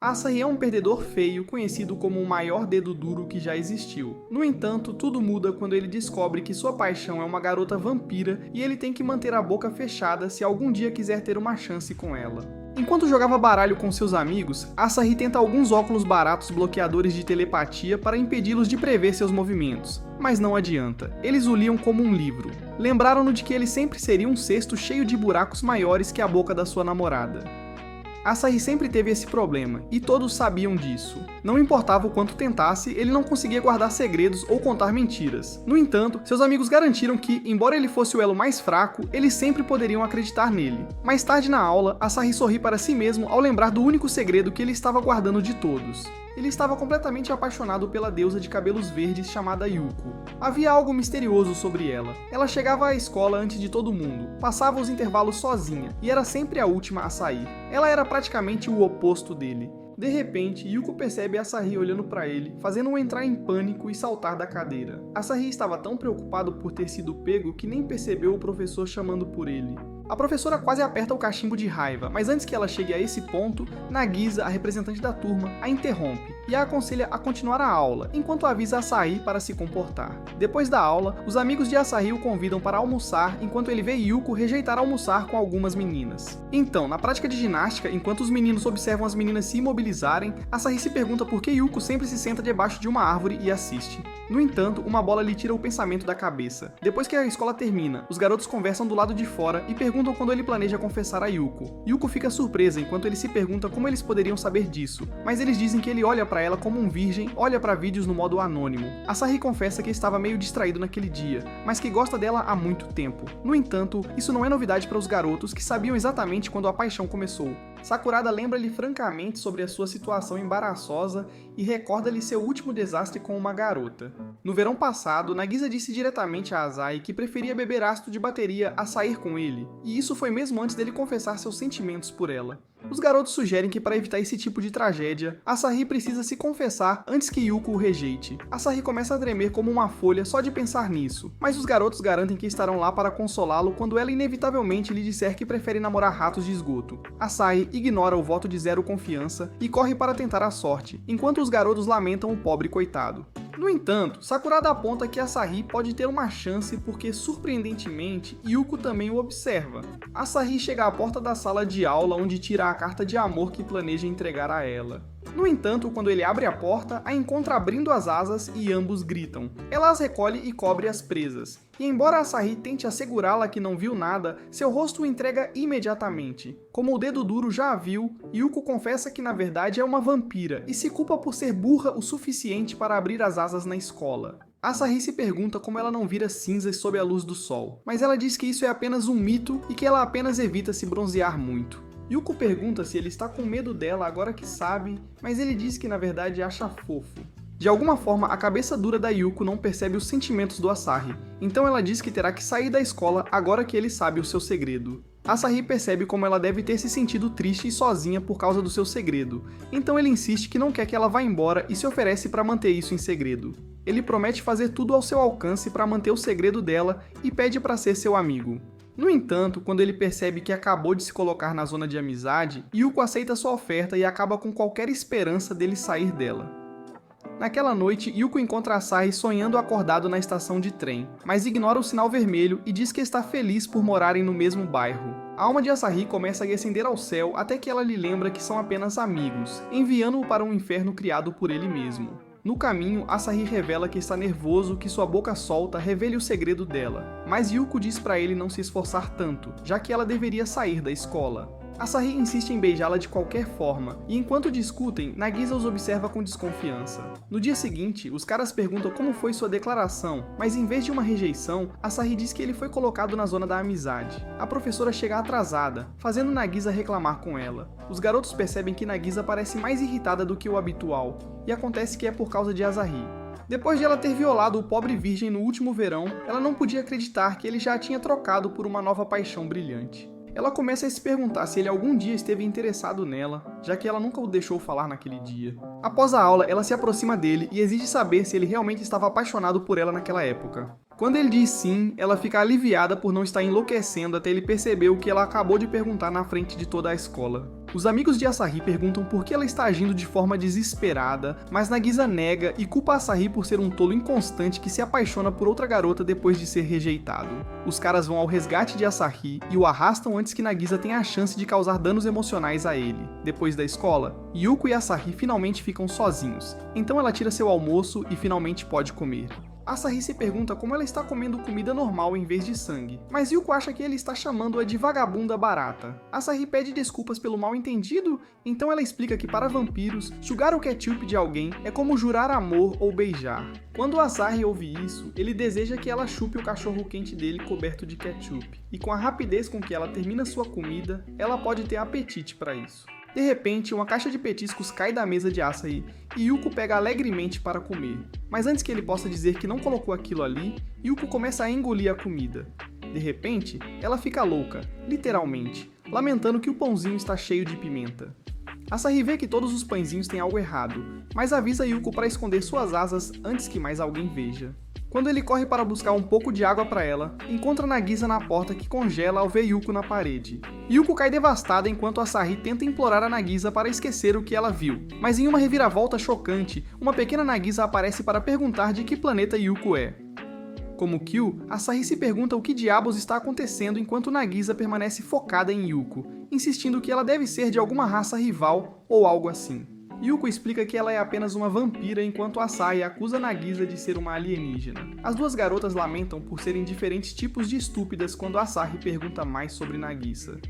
Asahi é um perdedor feio, conhecido como o maior dedo duro que já existiu. No entanto, tudo muda quando ele descobre que sua paixão é uma garota vampira e ele tem que manter a boca fechada se algum dia quiser ter uma chance com ela. Enquanto jogava baralho com seus amigos, Asahi tenta alguns óculos baratos bloqueadores de telepatia para impedi-los de prever seus movimentos, mas não adianta, eles o liam como um livro. Lembraram-no de que ele sempre seria um cesto cheio de buracos maiores que a boca da sua namorada. Asahi sempre teve esse problema, e todos sabiam disso. Não importava o quanto tentasse, ele não conseguia guardar segredos ou contar mentiras. No entanto, seus amigos garantiram que, embora ele fosse o elo mais fraco, eles sempre poderiam acreditar nele. Mais tarde na aula, Asahi sorri para si mesmo ao lembrar do único segredo que ele estava guardando de todos. Ele estava completamente apaixonado pela deusa de cabelos verdes chamada Yuko. Havia algo misterioso sobre ela. Ela chegava à escola antes de todo mundo, passava os intervalos sozinha, e era sempre a última a sair. Ela era praticamente o oposto dele. De repente, Yuko percebe Asahi olhando para ele, fazendo-o entrar em pânico e saltar da cadeira. Asahi estava tão preocupado por ter sido pego que nem percebeu o professor chamando por ele. A professora quase aperta o cachimbo de raiva, mas antes que ela chegue a esse ponto, Nagisa, a representante da turma, a interrompe e a aconselha a continuar a aula, enquanto avisa Asahi para se comportar. Depois da aula, os amigos de Asahi o convidam para almoçar, enquanto ele vê Yuko rejeitar almoçar com algumas meninas. Então, na prática de ginástica, enquanto os meninos observam as meninas se imobilizarem, Asahi se pergunta por que Yuko sempre se senta debaixo de uma árvore e assiste. No entanto, uma bola lhe tira o pensamento da cabeça. Depois que a escola termina, os garotos conversam do lado de fora e perguntam quando ele planeja confessar a Yuko. Yuko fica surpresa enquanto ele se pergunta como eles poderiam saber disso, mas eles dizem que ele olha para ela como um virgem, olha para vídeos no modo anônimo. Asahi confessa que estava meio distraído naquele dia, mas que gosta dela há muito tempo. No entanto, isso não é novidade para os garotos que sabiam exatamente quando a paixão começou. Sakurada lembra-lhe francamente sobre a sua situação embaraçosa e recorda-lhe seu último desastre com uma garota. No verão passado, Nagisa disse diretamente a Asahi que preferia beber ácido de bateria a sair com ele, e isso foi mesmo antes dele confessar seus sentimentos por ela. Os garotos sugerem que para evitar esse tipo de tragédia, Asahi precisa se confessar antes que Yuko o rejeite. Asahi começa a tremer como uma folha só de pensar nisso, mas os garotos garantem que estarão lá para consolá-lo quando ela inevitavelmente lhe disser que prefere namorar ratos de esgoto. Asahi ignora o voto de zero confiança e corre para tentar a sorte, enquanto os garotos lamentam o pobre coitado. No entanto, Sakurada aponta que Asahi pode ter uma chance porque, surpreendentemente, Yuko também o observa. Asahi chega à porta da sala de aula onde tira a carta de amor que planeja entregar a ela. No entanto, quando ele abre a porta, a encontra abrindo as asas e ambos gritam. Ela as recolhe e cobre as presas. E embora Asahi tente assegurá-la que não viu nada, seu rosto o entrega imediatamente. Como o dedo duro já a viu, Yuko confessa que na verdade é uma vampira e se culpa por ser burra o suficiente para abrir as asas na escola. Asahi se pergunta como ela não vira cinzas sob a luz do sol, mas ela diz que isso é apenas um mito e que ela apenas evita se bronzear muito. Yuko pergunta se ele está com medo dela agora que sabe, mas ele diz que na verdade acha fofo. De alguma forma, a cabeça dura da Yuko não percebe os sentimentos do Asahi, então ela diz que terá que sair da escola agora que ele sabe o seu segredo. Asahi percebe como ela deve ter se sentido triste e sozinha por causa do seu segredo, então ele insiste que não quer que ela vá embora e se oferece para manter isso em segredo. Ele promete fazer tudo ao seu alcance para manter o segredo dela e pede para ser seu amigo. No entanto, quando ele percebe que acabou de se colocar na zona de amizade, Yuko aceita sua oferta e acaba com qualquer esperança dele sair dela. Naquela noite, Yuko encontra Asahi sonhando acordado na estação de trem, mas ignora o sinal vermelho e diz que está feliz por morarem no mesmo bairro. A alma de Asahi começa a ascender ao céu até que ela lhe lembra que são apenas amigos, enviando-o para um inferno criado por ele mesmo. No caminho, Asahi revela que está nervoso que sua boca solta revele o segredo dela, mas Yuko diz para ele não se esforçar tanto, já que ela deveria sair da escola. Asahi insiste em beijá-la de qualquer forma, e enquanto discutem, Nagisa os observa com desconfiança. No dia seguinte, os caras perguntam como foi sua declaração, mas em vez de uma rejeição, Asahi diz que ele foi colocado na zona da amizade. A professora chega atrasada, fazendo Nagisa reclamar com ela. Os garotos percebem que Nagisa parece mais irritada do que o habitual, e acontece que é por causa de Asahi. Depois de ela ter violado o pobre virgem no último verão, ela não podia acreditar que ele já a tinha trocado por uma nova paixão brilhante. Ela começa a se perguntar se ele algum dia esteve interessado nela, já que ela nunca o deixou falar naquele dia. Após a aula, ela se aproxima dele e exige saber se ele realmente estava apaixonado por ela naquela época. Quando ele diz sim, ela fica aliviada por não estar enlouquecendo até ele perceber o que ela acabou de perguntar na frente de toda a escola. Os amigos de Asahi perguntam por que ela está agindo de forma desesperada, mas Nagisa nega e culpa Asahi por ser um tolo inconstante que se apaixona por outra garota depois de ser rejeitado. Os caras vão ao resgate de Asahi e o arrastam antes que Nagisa tenha a chance de causar danos emocionais a ele. Depois da escola, Yuko e Asahi finalmente ficam sozinhos, então ela tira seu almoço e finalmente pode comer. Asahi se pergunta como ela está comendo comida normal em vez de sangue, mas Yuko acha que ele está chamando-a de vagabunda barata. Asahi pede desculpas pelo mal-entendido, então ela explica que para vampiros, sugar o ketchup de alguém é como jurar amor ou beijar. Quando Asahi ouve isso, ele deseja que ela chupe o cachorro-quente dele coberto de ketchup, e com a rapidez com que ela termina sua comida, ela pode ter apetite para isso. De repente, uma caixa de petiscos cai da mesa de Asahi e Yuko pega alegremente para comer. Mas antes que ele possa dizer que não colocou aquilo ali, Yuko começa a engolir a comida. De repente, ela fica louca, literalmente, lamentando que o pãozinho está cheio de pimenta. Asahi vê que todos os pãezinhos têm algo errado, mas avisa Yuko para esconder suas asas antes que mais alguém veja. Quando ele corre para buscar um pouco de água para ela, encontra Nagisa na porta que congela ao ver Yuko na parede. Yuko cai devastada enquanto Asahi tenta implorar a Nagisa para esquecer o que ela viu, mas em uma reviravolta chocante, uma pequena Nagisa aparece para perguntar de que planeta Yuko é. Como Kyu, Asahi se pergunta o que diabos está acontecendo enquanto Nagisa permanece focada em Yuko, insistindo que ela deve ser de alguma raça rival ou algo assim. Yuko explica que ela é apenas uma vampira enquanto Asahi acusa Nagisa de ser uma alienígena. As duas garotas lamentam por serem diferentes tipos de estúpidas quando Asahi pergunta mais sobre Nagisa.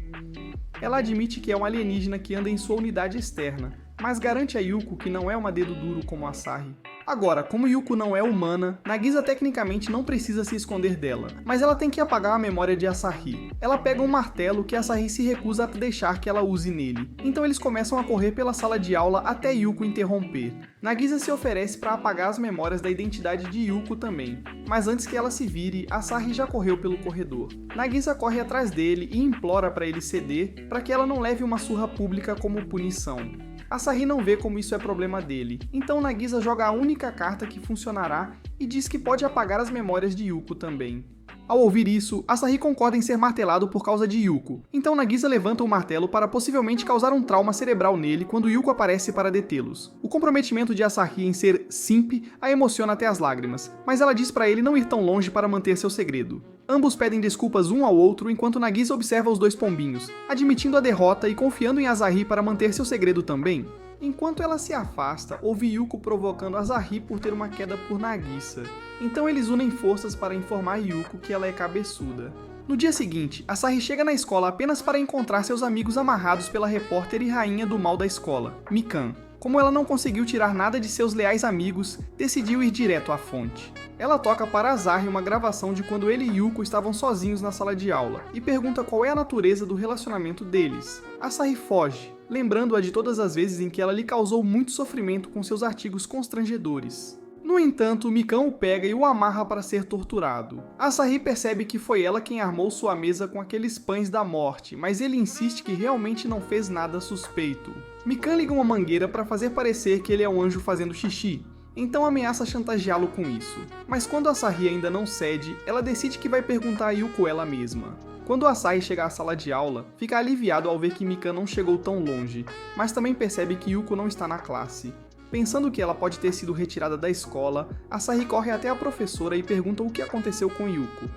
Ela admite que é um alienígena que anda em sua unidade externa, mas garante a Yuko que não é uma dedo duro como Asahi. Agora, como Yuko não é humana, Nagisa tecnicamente não precisa se esconder dela, mas ela tem que apagar a memória de Asahi. Ela pega um martelo que Asahi se recusa a deixar que ela use nele, então eles começam a correr pela sala de aula até Yuko interromper. Nagisa se oferece para apagar as memórias da identidade de Yuko também, mas antes que ela se vire, Asahi já correu pelo corredor. Nagisa corre atrás dele e implora para ele ceder para que ela não leve uma surra pública como punição. Asahi não vê como isso é problema dele, então Nagisa joga a única carta que funcionará e diz que pode apagar as memórias de Yuko também. Ao ouvir isso, Asahi concorda em ser martelado por causa de Yuko, então Nagisa levanta o martelo para possivelmente causar um trauma cerebral nele quando Yuko aparece para detê-los. O comprometimento de Asahi em ser simp a emociona até as lágrimas, mas ela diz para ele não ir tão longe para manter seu segredo. Ambos pedem desculpas um ao outro enquanto Nagisa observa os dois pombinhos, admitindo a derrota e confiando em Asahi para manter seu segredo também. Enquanto ela se afasta, ouve Yuko provocando Asahi por ter uma queda por Nagisa. Então eles unem forças para informar Yuko que ela é cabeçuda. No dia seguinte, Asahi chega na escola apenas para encontrar seus amigos amarrados pela repórter e rainha do mal da escola, Mikan. Como ela não conseguiu tirar nada de seus leais amigos, decidiu ir direto à fonte. Ela toca para Asahi uma gravação de quando ele e Yuko estavam sozinhos na sala de aula, e pergunta qual é a natureza do relacionamento deles. Asahi foge, lembrando-a de todas as vezes em que ela lhe causou muito sofrimento com seus artigos constrangedores. No entanto, Mikan o pega e o amarra para ser torturado. Asahi percebe que foi ela quem armou sua mesa com aqueles pães da morte, mas ele insiste que realmente não fez nada suspeito. Mikan liga uma mangueira para fazer parecer que ele é um anjo fazendo xixi, então ameaça chantageá-lo com isso. Mas quando Asahi ainda não cede, ela decide que vai perguntar a Yuko ela mesma. Quando Asahi chega à sala de aula, fica aliviado ao ver que Mikan não chegou tão longe, mas também percebe que Yuko não está na classe. Pensando que ela pode ter sido retirada da escola, Asahi corre até a professora e pergunta o que aconteceu com Yuko.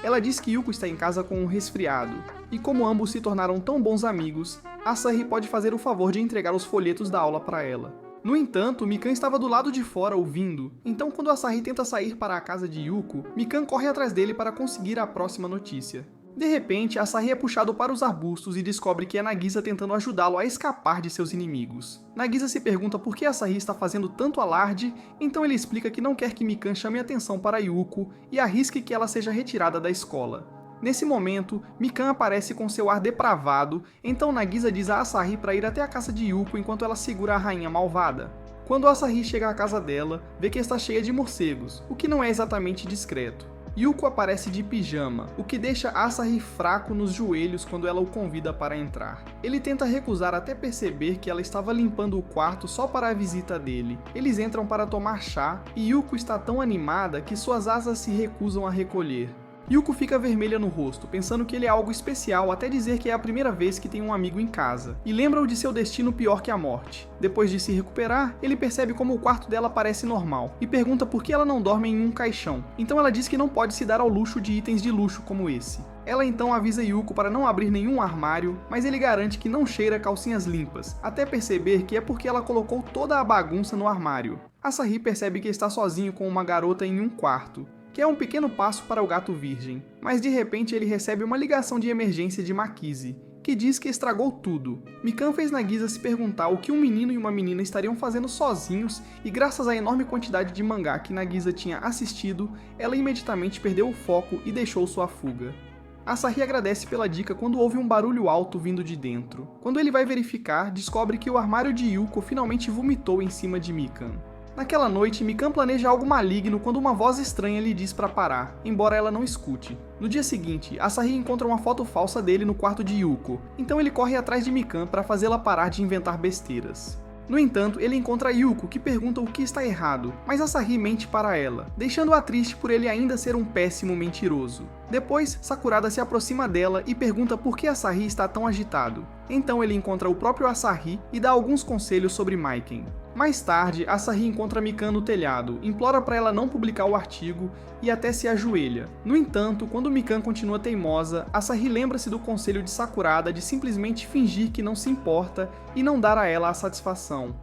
Ela diz que Yuko está em casa com um resfriado, e como ambos se tornaram tão bons amigos, Asahi pode fazer o favor de entregar os folhetos da aula para ela. No entanto, Mikan estava do lado de fora ouvindo, então quando Asahi tenta sair para a casa de Yuko, Mikan corre atrás dele para conseguir a próxima notícia. De repente, Asahi é puxado para os arbustos e descobre que é Nagisa tentando ajudá-lo a escapar de seus inimigos. Nagisa se pergunta por que Asahi está fazendo tanto alarde, então ele explica que não quer que Mikan chame atenção para Yuko e arrisque que ela seja retirada da escola. Nesse momento, Mikan aparece com seu ar depravado, então Nagisa diz a Asahi para ir até a casa de Yuko enquanto ela segura a rainha malvada. Quando Asahi chega à casa dela, vê que está cheia de morcegos, o que não é exatamente discreto. Yuko aparece de pijama, o que deixa Asahi fraco nos joelhos quando ela o convida para entrar. Ele tenta recusar até perceber que ela estava limpando o quarto só para a visita dele. Eles entram para tomar chá e Yuko está tão animada que suas asas se recusam a recolher. Yuko fica vermelha no rosto, pensando que ele é algo especial até dizer que é a primeira vez que tem um amigo em casa, e lembra-o de seu destino pior que a morte. Depois de se recuperar, ele percebe como o quarto dela parece normal, e pergunta por que ela não dorme em um caixão. Então ela diz que não pode se dar ao luxo de itens de luxo como esse. Ela então avisa Yuko para não abrir nenhum armário, mas ele garante que não cheira calcinhas limpas, até perceber que é porque ela colocou toda a bagunça no armário. Asahi percebe que está sozinho com uma garota em um quarto, que é um pequeno passo para o gato virgem, mas de repente ele recebe uma ligação de emergência de Makise, que diz que estragou tudo. Mikan fez Nagisa se perguntar o que um menino e uma menina estariam fazendo sozinhos, e graças à enorme quantidade de mangá que Nagisa tinha assistido, ela imediatamente perdeu o foco e deixou sua fuga. Asahi agradece pela dica quando ouve um barulho alto vindo de dentro. Quando ele vai verificar, descobre que o armário de Yuko finalmente vomitou em cima de Mikan. Naquela noite, Mikan planeja algo maligno quando uma voz estranha lhe diz para parar, embora ela não escute. No dia seguinte, Asahi encontra uma foto falsa dele no quarto de Yuko, então ele corre atrás de Mikan para fazê-la parar de inventar besteiras. No entanto, ele encontra Yuko, que pergunta o que está errado, mas Asahi mente para ela, deixando-a triste por ele ainda ser um péssimo mentiroso. Depois, Sakurada se aproxima dela e pergunta por que Asahi está tão agitado. Então ele encontra o próprio Asahi e dá alguns conselhos sobre Maiken. Mais tarde, Asahi encontra Mikan no telhado, implora para ela não publicar o artigo e até se ajoelha. No entanto, quando Mikan continua teimosa, Asahi lembra-se do conselho de Sakurada de simplesmente fingir que não se importa e não dar a ela a satisfação.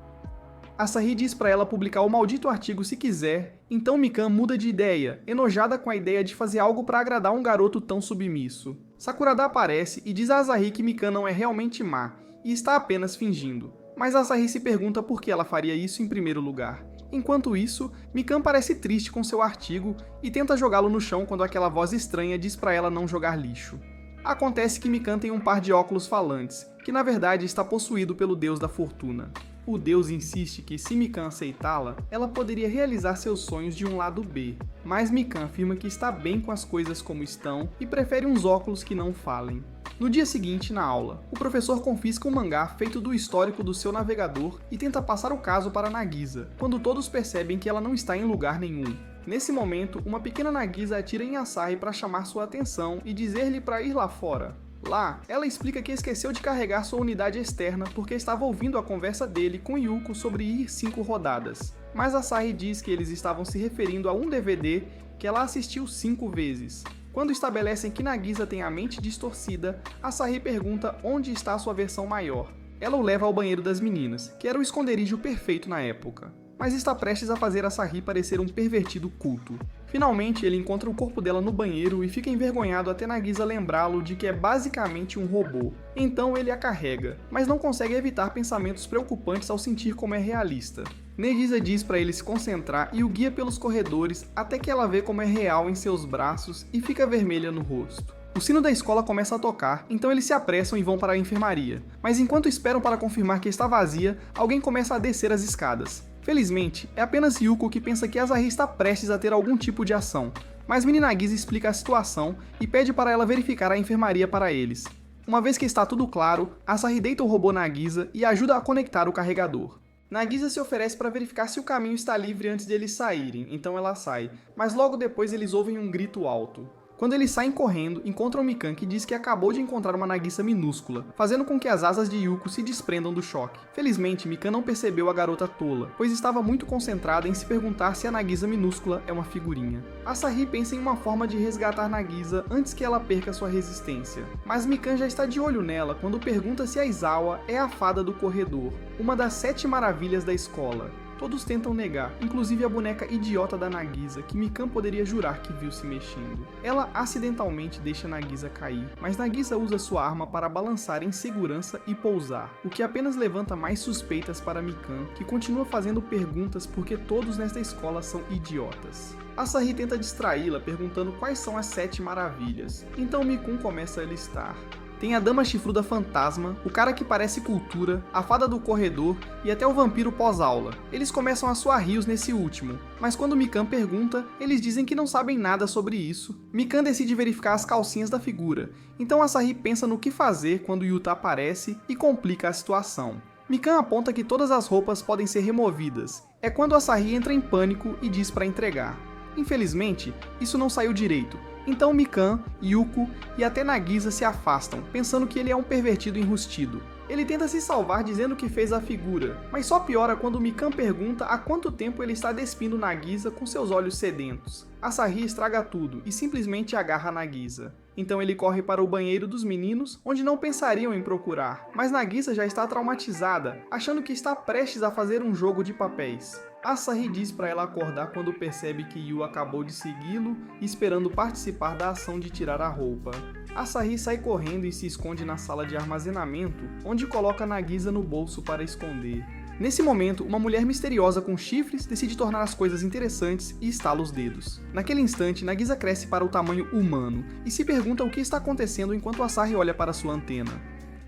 Asahi diz para ela publicar o maldito artigo se quiser, então Mikan muda de ideia, enojada com a ideia de fazer algo para agradar um garoto tão submisso. Sakurada aparece e diz a Asahi que Mikan não é realmente má, e está apenas fingindo. Mas Asahi se pergunta por que ela faria isso em primeiro lugar. Enquanto isso, Mikan parece triste com seu artigo e tenta jogá-lo no chão quando aquela voz estranha diz para ela não jogar lixo. Acontece que Mikan tem um par de óculos falantes, que na verdade está possuído pelo deus da fortuna. O deus insiste que se Mikan aceitá-la, ela poderia realizar seus sonhos de um lado B, mas Mikan afirma que está bem com as coisas como estão e prefere uns óculos que não falem. No dia seguinte, na aula, o professor confisca um mangá feito do histórico do seu navegador e tenta passar o caso para Nagisa, quando todos percebem que ela não está em lugar nenhum. Nesse momento, uma pequena Nagisa atira em Asahi para chamar sua atenção e dizer-lhe para ir lá fora. Lá, ela explica que esqueceu de carregar sua unidade externa porque estava ouvindo a conversa dele com Yuko sobre ir 5 rodadas. Mas Asahi diz que eles estavam se referindo a um DVD que ela assistiu 5 vezes. Quando estabelecem que Nagisa tem a mente distorcida, Asahi pergunta onde está sua versão maior. Ela o leva ao banheiro das meninas, que era o esconderijo perfeito na época, mas está prestes a fazer Asahi parecer um pervertido culto. Finalmente, ele encontra o corpo dela no banheiro e fica envergonhado até Nagisa lembrá-lo de que é basicamente um robô. Então ele a carrega, mas não consegue evitar pensamentos preocupantes ao sentir como é realista. Nagisa diz para ele se concentrar e o guia pelos corredores até que ela vê como é real em seus braços e fica vermelha no rosto. O sino da escola começa a tocar, então eles se apressam e vão para a enfermaria. Mas enquanto esperam para confirmar que está vazia, alguém começa a descer as escadas. Felizmente, é apenas Yuko que pensa que Asahi está prestes a ter algum tipo de ação, mas Mini Nagisa explica a situação e pede para ela verificar a enfermaria para eles. Uma vez que está tudo claro, Asahi deita o robô Nagisa e ajuda a conectar o carregador. Nagisa se oferece para verificar se o caminho está livre antes de eles saírem, então ela sai, mas logo depois eles ouvem um grito alto. Quando eles saem correndo, encontram Mikan, que diz que acabou de encontrar uma Nagisa minúscula, fazendo com que as asas de Yuko se desprendam do choque. Felizmente, Mikan não percebeu a garota tola, pois estava muito concentrada em se perguntar se a Nagisa minúscula é uma figurinha. Asahi pensa em uma forma de resgatar Nagisa antes que ela perca sua resistência, mas Mikan já está de olho nela quando pergunta se a Aizawa é a fada do corredor, uma das 7 maravilhas da escola. Todos tentam negar, inclusive a boneca idiota da Nagisa, que Mikan poderia jurar que viu se mexendo. Ela acidentalmente deixa Nagisa cair, mas Nagisa usa sua arma para balançar em segurança e pousar, o que apenas levanta mais suspeitas para Mikan, que continua fazendo perguntas porque todos nesta escola são idiotas. Asahi tenta distraí-la perguntando quais são as 7 maravilhas, então Mikan começa a listar. Tem a Dama Chifruda Fantasma, o cara que parece cultura, a Fada do Corredor e até o Vampiro pós-aula. Eles começam a suar rios nesse último, mas quando Mikan pergunta, eles dizem que não sabem nada sobre isso. Mikan decide verificar as calcinhas da figura, então Asahi pensa no que fazer quando Yuta aparece e complica a situação. Mikan aponta que todas as roupas podem ser removidas. É quando Asahi entra em pânico e diz para entregar. Infelizmente, isso não saiu direito, então Mikan, Yuko e até Nagisa se afastam, pensando que ele é um pervertido enrustido. Ele tenta se salvar dizendo que fez a figura, mas só piora quando Mikan pergunta há quanto tempo ele está despindo Nagisa com seus olhos sedentos. Asahi estraga tudo e simplesmente agarra Nagisa. Então ele corre para o banheiro dos meninos, onde não pensariam em procurar, mas Nagisa já está traumatizada, achando que está prestes a fazer um jogo de papéis. Asahi diz para ela acordar quando percebe que Yu acabou de segui-lo, esperando participar da ação de tirar a roupa. Asahi sai correndo e se esconde na sala de armazenamento, onde coloca Nagisa no bolso para esconder. Nesse momento, uma mulher misteriosa com chifres decide tornar as coisas interessantes e estala os dedos. Naquele instante, Nagisa cresce para o tamanho humano e se pergunta o que está acontecendo enquanto Asahi olha para sua antena.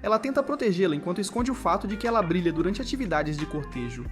Ela tenta protegê-la enquanto esconde o fato de que ela brilha durante atividades de cortejo.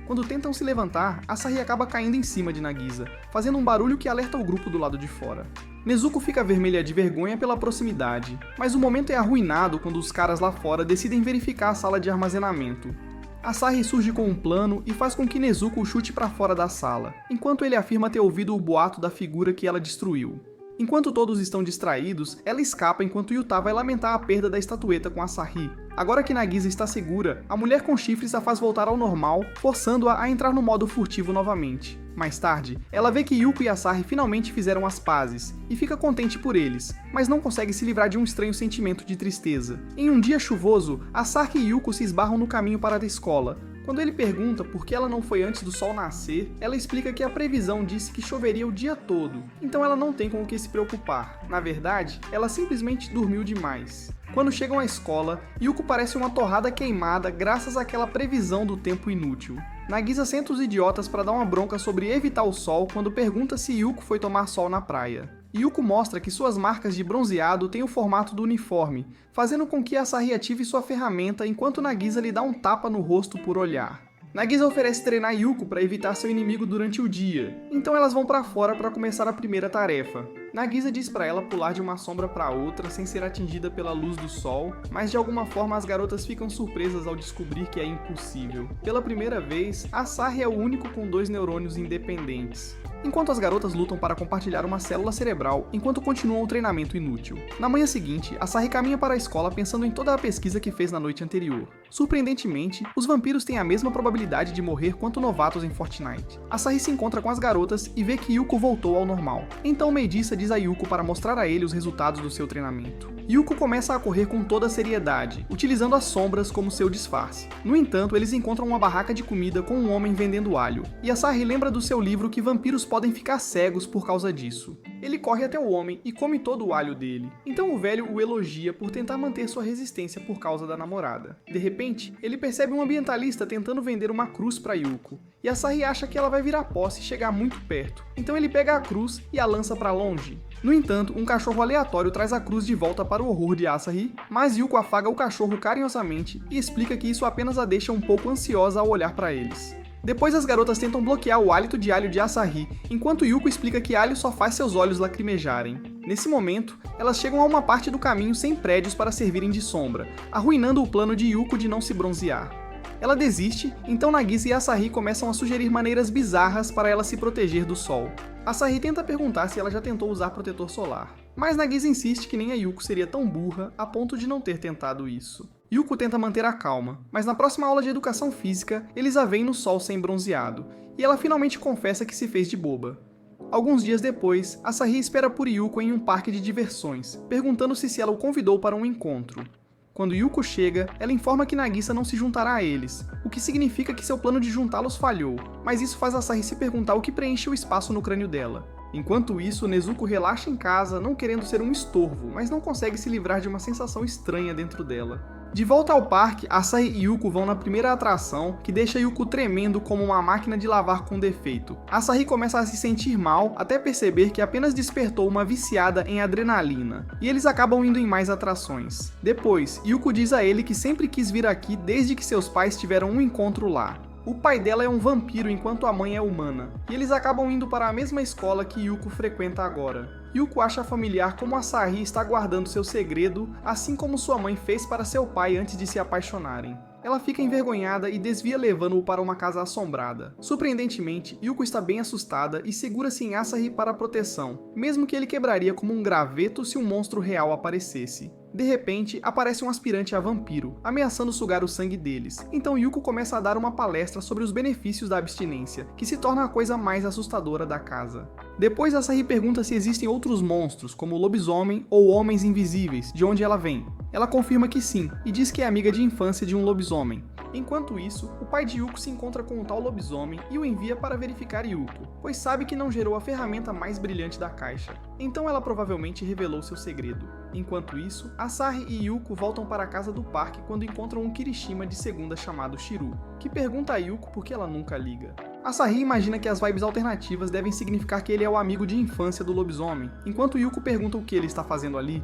Quando tentam se levantar, Asahi acaba caindo em cima de Nagisa, fazendo um barulho que alerta o grupo do lado de fora. Nezuko fica vermelha de vergonha pela proximidade, mas o momento é arruinado quando os caras lá fora decidem verificar a sala de armazenamento. Asahi surge com um plano e faz com que Nezuko o chute para fora da sala, enquanto ele afirma ter ouvido o boato da figura que ela destruiu. Enquanto todos estão distraídos, ela escapa enquanto Yuta vai lamentar a perda da estatueta com Asahi. Agora que Nagisa está segura, a mulher com chifres a faz voltar ao normal, forçando-a a entrar no modo furtivo novamente. Mais tarde, ela vê que Yuko e Asahi finalmente fizeram as pazes, e fica contente por eles, mas não consegue se livrar de um estranho sentimento de tristeza. Em um dia chuvoso, Asahi e Yuko se esbarram no caminho para a escola. Quando ele pergunta por que ela não foi antes do sol nascer, ela explica que a previsão disse que choveria o dia todo, então ela não tem com o que se preocupar. Na verdade, ela simplesmente dormiu demais. Quando chegam à escola, Yuko parece uma torrada queimada graças àquela previsão do tempo inútil. Nagisa senta os idiotas para dar uma bronca sobre evitar o sol quando pergunta se Yuko foi tomar sol na praia. Yuko mostra que suas marcas de bronzeado têm o formato do uniforme, fazendo com que Asahi ative sua ferramenta enquanto Nagisa lhe dá um tapa no rosto por olhar. Nagisa oferece treinar Yuko para evitar seu inimigo durante o dia, então elas vão para fora para começar a primeira tarefa. Nagisa diz para ela pular de uma sombra para outra sem ser atingida pela luz do sol, mas de alguma forma as garotas ficam surpresas ao descobrir que é impossível. Pela primeira vez, Asahi é o único com 2 neurônios independentes. Enquanto as garotas lutam para compartilhar uma célula cerebral enquanto continuam o treinamento inútil. Na manhã seguinte, Asahi caminha para a escola pensando em toda a pesquisa que fez na noite anterior. Surpreendentemente, os vampiros têm a mesma probabilidade de morrer quanto novatos em Fortnite. Asahi se encontra com as garotas e vê que Yuko voltou ao normal. Então Meidissa diz a Yuko para mostrar a ele os resultados do seu treinamento. Yuko começa a correr com toda a seriedade, utilizando as sombras como seu disfarce. No entanto, eles encontram uma barraca de comida com um homem vendendo alho, e Asahi lembra do seu livro que vampiros podem ficar cegos por causa disso. Ele corre até o homem e come todo o alho dele. Então o velho o elogia por tentar manter sua resistência por causa da namorada. De repente, ele percebe um ambientalista tentando vender uma cruz para Yuko, e Asahi acha que ela vai virar pó se chegar muito perto. Então ele pega a cruz e a lança para longe. No entanto, um cachorro aleatório traz a cruz de volta para o horror de Asahi, mas Yuko afaga o cachorro carinhosamente e explica que isso apenas a deixa um pouco ansiosa ao olhar para eles. Depois as garotas tentam bloquear o hálito de alho de Asahi, enquanto Yuko explica que alho só faz seus olhos lacrimejarem. Nesse momento, elas chegam a uma parte do caminho sem prédios para servirem de sombra, arruinando o plano de Yuko de não se bronzear. Ela desiste, então Nagisa e Asahi começam a sugerir maneiras bizarras para ela se proteger do sol. Asahi tenta perguntar se ela já tentou usar protetor solar, mas Nagisa insiste que nem a Yuko seria tão burra a ponto de não ter tentado isso. Yuko tenta manter a calma, mas na próxima aula de educação física, eles a veem no sol sem bronzeado, e ela finalmente confessa que se fez de boba. Alguns dias depois, Asahi espera por Yuko em um parque de diversões, perguntando-se se ela o convidou para um encontro. Quando Yuko chega, ela informa que Nagisa não se juntará a eles, o que significa que seu plano de juntá-los falhou, mas isso faz Asahi se perguntar o que preenche o espaço no crânio dela. Enquanto isso, Nezuko relaxa em casa, não querendo ser um estorvo, mas não consegue se livrar de uma sensação estranha dentro dela. De volta ao parque, Asahi e Yuko vão na primeira atração, que deixa Yuko tremendo como uma máquina de lavar com defeito. Asahi começa a se sentir mal, até perceber que apenas despertou uma viciada em adrenalina, e eles acabam indo em mais atrações. Depois, Yuko diz a ele que sempre quis vir aqui desde que seus pais tiveram um encontro lá. O pai dela é um vampiro enquanto a mãe é humana, e eles acabam indo para a mesma escola que Yuko frequenta agora. Yuko acha familiar como Asahi está guardando seu segredo, assim como sua mãe fez para seu pai antes de se apaixonarem. Ela fica envergonhada e desvia levando-o para uma casa assombrada. Surpreendentemente, Yuko está bem assustada e segura-se em Asahi para proteção, mesmo que ele quebraria como um graveto se um monstro real aparecesse. De repente, aparece um aspirante a vampiro, ameaçando sugar o sangue deles. Então Yuko começa a dar uma palestra sobre os benefícios da abstinência, que se torna a coisa mais assustadora da casa. Depois Asahi pergunta se existem outros monstros, como lobisomem ou homens invisíveis, de onde ela vem. Ela confirma que sim, e diz que é amiga de infância de um lobisomem. Enquanto isso, o pai de Yuko se encontra com o tal lobisomem e o envia para verificar Yuko, pois sabe que não gerou a ferramenta mais brilhante da caixa. Então ela provavelmente revelou seu segredo. Enquanto isso, Asahi e Yuko voltam para a casa do parque quando encontram um Kirishima de segunda chamado Shiru, que pergunta a Yuko por que ela nunca liga. Asahi imagina que as vibes alternativas devem significar que ele é o amigo de infância do lobisomem, enquanto Yuko pergunta o que ele está fazendo ali.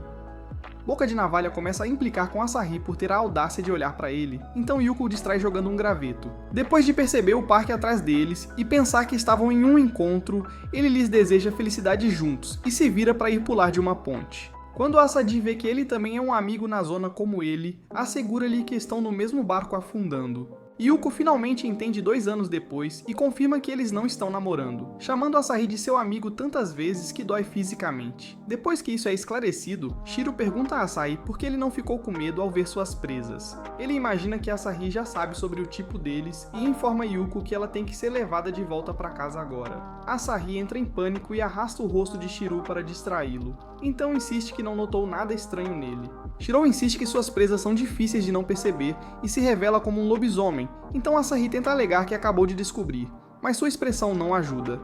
Boca de Navalha começa a implicar com Asahi por ter a audácia de olhar para ele, então Yuko o distrai jogando um graveto. Depois de perceber o parque atrás deles e pensar que estavam em um encontro, ele lhes deseja felicidade juntos e se vira para ir pular de uma ponte. Quando Asahi vê que ele também é um amigo na zona como ele, assegura-lhe que estão no mesmo barco afundando. Yuko finalmente entende 2 anos depois e confirma que eles não estão namorando, chamando Asahi de seu amigo tantas vezes que dói fisicamente. Depois que isso é esclarecido, Shiro pergunta a Asahi por que ele não ficou com medo ao ver suas presas. Ele imagina que Asahi já sabe sobre o tipo deles e informa Yuko que ela tem que ser levada de volta para casa agora. Asahi entra em pânico e arrasta o rosto de Shiro para distraí-lo, então insiste que não notou nada estranho nele. Shiro insiste que suas presas são difíceis de não perceber e se revela como um lobisomem, então Asahi tenta alegar que acabou de descobrir, mas sua expressão não ajuda.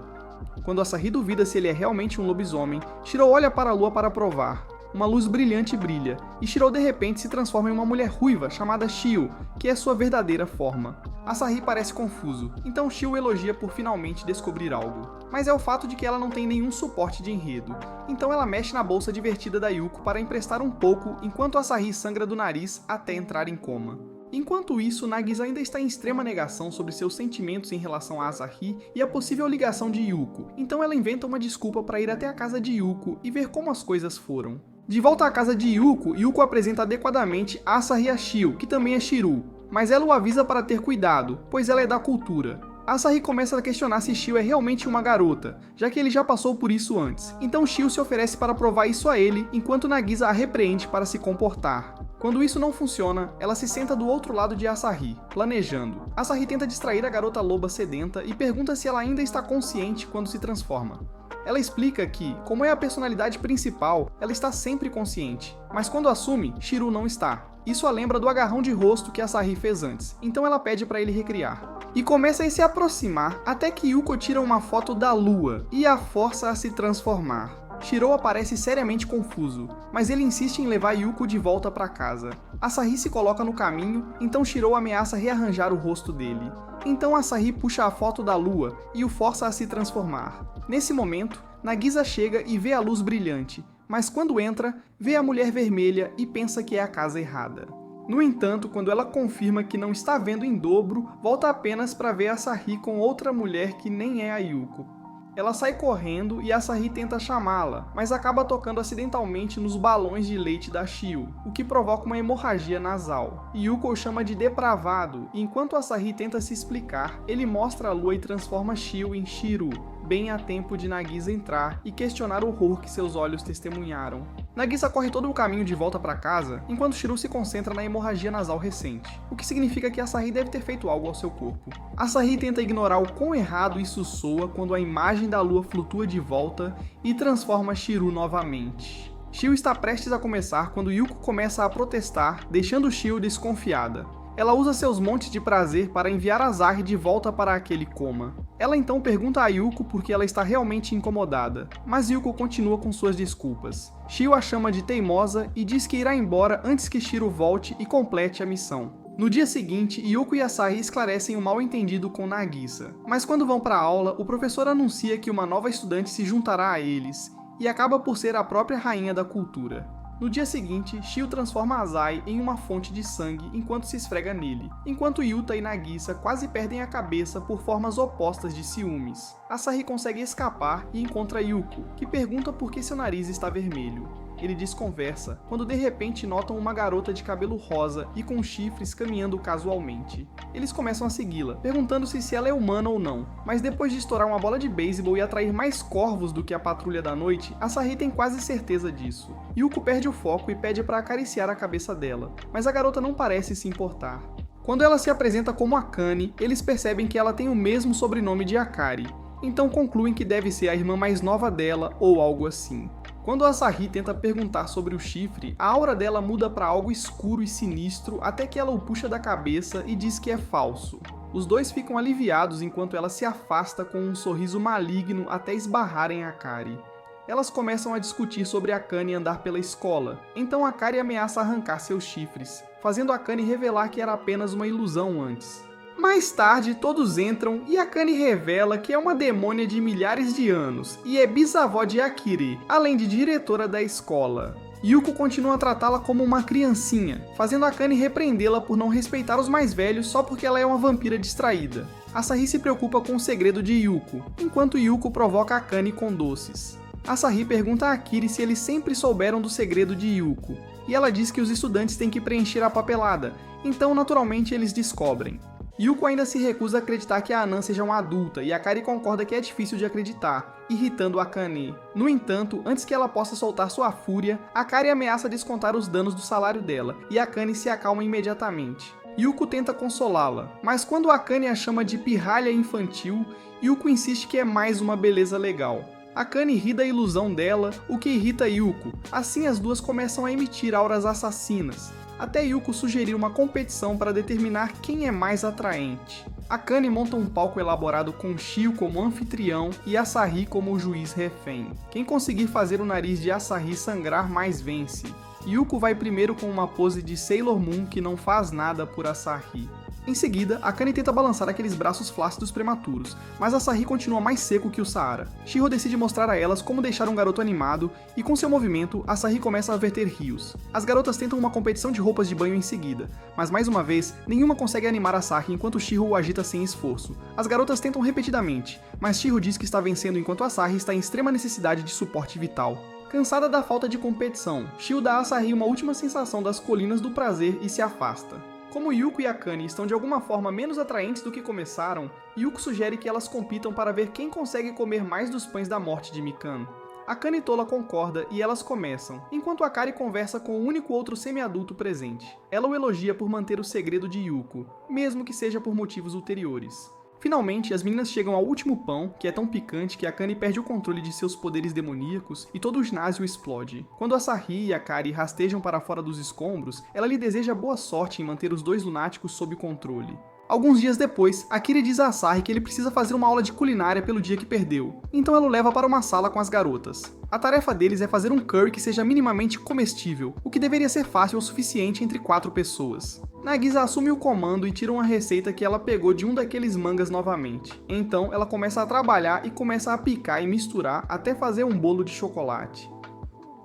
Quando Asahi duvida se ele é realmente um lobisomem, Shiro olha para a lua para provar. Uma luz brilhante brilha, e Shiro de repente se transforma em uma mulher ruiva chamada Shio, que é sua verdadeira forma. Asahi parece confuso, então Shio elogia por finalmente descobrir algo. Mas é o fato de que ela não tem nenhum suporte de enredo, então ela mexe na bolsa divertida da Yuko para emprestar um pouco enquanto Asahi sangra do nariz até entrar em coma. Enquanto isso, Nagisa ainda está em extrema negação sobre seus sentimentos em relação a Asahi e a possível ligação de Yuko, então ela inventa uma desculpa para ir até a casa de Yuko e ver como as coisas foram. De volta à casa de Yuko, Yuko apresenta adequadamente Asahi a Shio, que também é Shiru, mas ela o avisa para ter cuidado, pois ela é da cultura. Asahi começa a questionar se Shio é realmente uma garota, já que ele já passou por isso antes, então Shio se oferece para provar isso a ele, enquanto Nagisa a repreende para se comportar. Quando isso não funciona, ela se senta do outro lado de Asahi, planejando. Asahi tenta distrair a garota loba sedenta e pergunta se ela ainda está consciente quando se transforma. Ela explica que, como é a personalidade principal, ela está sempre consciente, mas quando assume, Shiru não está. Isso a lembra do agarrão de rosto que Asahi fez antes, então ela pede para ele recriar. E começa a se aproximar até que Yuko tira uma foto da lua e a força a se transformar. Shiro aparece seriamente confuso, mas ele insiste em levar Yuko de volta para casa. Asahi se coloca no caminho, então Shiro ameaça rearranjar o rosto dele. Então Asahi puxa a foto da lua e o força a se transformar. Nesse momento, Nagisa chega e vê a luz brilhante, mas quando entra, vê a mulher vermelha e pensa que é a casa errada. No entanto, quando ela confirma que não está vendo em dobro, volta apenas para ver Asahi com outra mulher que nem é a Yuko. Ela sai correndo e Asahi tenta chamá-la, mas acaba tocando acidentalmente nos balões de leite da Shio, o que provoca uma hemorragia nasal. Yuko o chama de depravado, e enquanto Asahi tenta se explicar, ele mostra a lua e transforma Shio em Shiru, bem a tempo de Nagisa entrar e questionar o horror que seus olhos testemunharam. Nagisa corre todo o caminho de volta para casa, enquanto Shiru se concentra na hemorragia nasal recente, o que significa que Asahi deve ter feito algo ao seu corpo. Asahi tenta ignorar o quão errado isso soa quando a imagem da lua flutua de volta e transforma Shiru novamente. Shio está prestes a começar quando Yuko começa a protestar, deixando Shio desconfiada. Ela usa seus montes de prazer para enviar Asahi de volta para aquele coma. Ela então pergunta a Yuko por que ela está realmente incomodada, mas Yuko continua com suas desculpas. Shio a chama de teimosa e diz que irá embora antes que Shiro volte e complete a missão. No dia seguinte, Yuko e Asahi esclarecem o mal-entendido com Nagisa, mas quando vão para a aula, o professor anuncia que uma nova estudante se juntará a eles, e acaba por ser a própria rainha da cultura. No dia seguinte, Shio transforma Azai em uma fonte de sangue enquanto se esfrega nele, enquanto Yuta e Nagisa quase perdem a cabeça por formas opostas de ciúmes. Asahi consegue escapar e encontra Yuko, que pergunta por que seu nariz está vermelho. Ele desconversa, quando de repente notam uma garota de cabelo rosa e com chifres caminhando casualmente. Eles começam a segui-la, perguntando-se se ela é humana ou não, mas depois de estourar uma bola de beisebol e atrair mais corvos do que a patrulha da noite, Asahi tem quase certeza disso. Yuko perde o foco e pede para acariciar a cabeça dela, mas a garota não parece se importar. Quando ela se apresenta como Akane, eles percebem que ela tem o mesmo sobrenome de Akari, então concluem que deve ser a irmã mais nova dela ou algo assim. Quando Asahi tenta perguntar sobre o chifre, a aura dela muda para algo escuro e sinistro até que ela o puxa da cabeça e diz que é falso. Os dois ficam aliviados enquanto ela se afasta com um sorriso maligno até esbarrarem Akari. Elas começam a discutir sobre Akane andar pela escola, então Akari ameaça arrancar seus chifres, fazendo Akane revelar que era apenas uma ilusão antes. Mais tarde, todos entram e Akane revela que é uma demônia de milhares de anos e é bisavó de Akiri, além de diretora da escola. Yuko continua a tratá-la como uma criancinha, fazendo Akane repreendê-la por não respeitar os mais velhos só porque ela é uma vampira distraída. Asahi se preocupa com o segredo de Yuko, enquanto Yuko provoca Akane com doces. Asahi pergunta a Akiri se eles sempre souberam do segredo de Yuko, e ela diz que os estudantes têm que preencher a papelada, então naturalmente eles descobrem. Yuko ainda se recusa a acreditar que a Anan seja uma adulta e Akari concorda que é difícil de acreditar, irritando Akane. No entanto, antes que ela possa soltar sua fúria, Akari ameaça descontar os danos do salário dela e Akane se acalma imediatamente. Yuko tenta consolá-la, mas quando Akane a chama de pirralha infantil, Yuko insiste que é mais uma beleza legal. Akane ri da ilusão dela, o que irrita Yuko, assim as duas começam a emitir auras assassinas, até Yuko sugerir uma competição para determinar quem é mais atraente. Akane monta um palco elaborado com Shio como anfitrião e Asahi como o juiz refém. Quem conseguir fazer o nariz de Asahi sangrar mais vence. Yuko vai primeiro com uma pose de Sailor Moon que não faz nada por Asahi. Em seguida, Akane tenta balançar aqueles braços flácidos prematuros, mas Asahi continua mais seco que o Saara. Shiro decide mostrar a elas como deixar um garoto animado, e com seu movimento, Asahi começa a verter rios. As garotas tentam uma competição de roupas de banho em seguida, mas mais uma vez, nenhuma consegue animar Asahi enquanto Shiro o agita sem esforço. As garotas tentam repetidamente, mas Shiro diz que está vencendo enquanto Asahi está em extrema necessidade de suporte vital. Cansada da falta de competição, Shio dá a Asahi uma última sensação das colinas do prazer e se afasta. Como Yuko e Akane estão de alguma forma menos atraentes do que começaram, Yuko sugere que elas compitam para ver quem consegue comer mais dos pães da morte de Mikano. Akane tola concorda e elas começam, enquanto Akari conversa com o único outro semi-adulto presente. Ela o elogia por manter o segredo de Yuko, mesmo que seja por motivos ulteriores. Finalmente, as meninas chegam ao último pão, que é tão picante que Akane perde o controle de seus poderes demoníacos e todo o ginásio explode. Quando Asahi e Akari rastejam para fora dos escombros, ela lhe deseja boa sorte em manter os dois lunáticos sob controle. Alguns dias depois, Akiri diz a Asahi que ele precisa fazer uma aula de culinária pelo dia que perdeu, então ela o leva para uma sala com as garotas. A tarefa deles é fazer um curry que seja minimamente comestível, o que deveria ser fácil o suficiente entre 4 pessoas. Nagisa assume o comando e tira uma receita que ela pegou de um daqueles mangas novamente. Então ela começa a trabalhar e começa a picar e misturar até fazer um bolo de chocolate.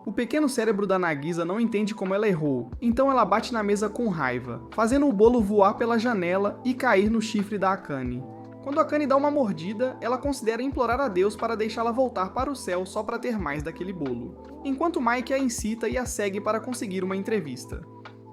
O pequeno cérebro da Nagisa não entende como ela errou, então ela bate na mesa com raiva, fazendo o bolo voar pela janela e cair no chifre da Akane. Quando Akane dá uma mordida, ela considera implorar a Deus para deixá-la voltar para o céu só para ter mais daquele bolo, enquanto Mike a incita e a segue para conseguir uma entrevista.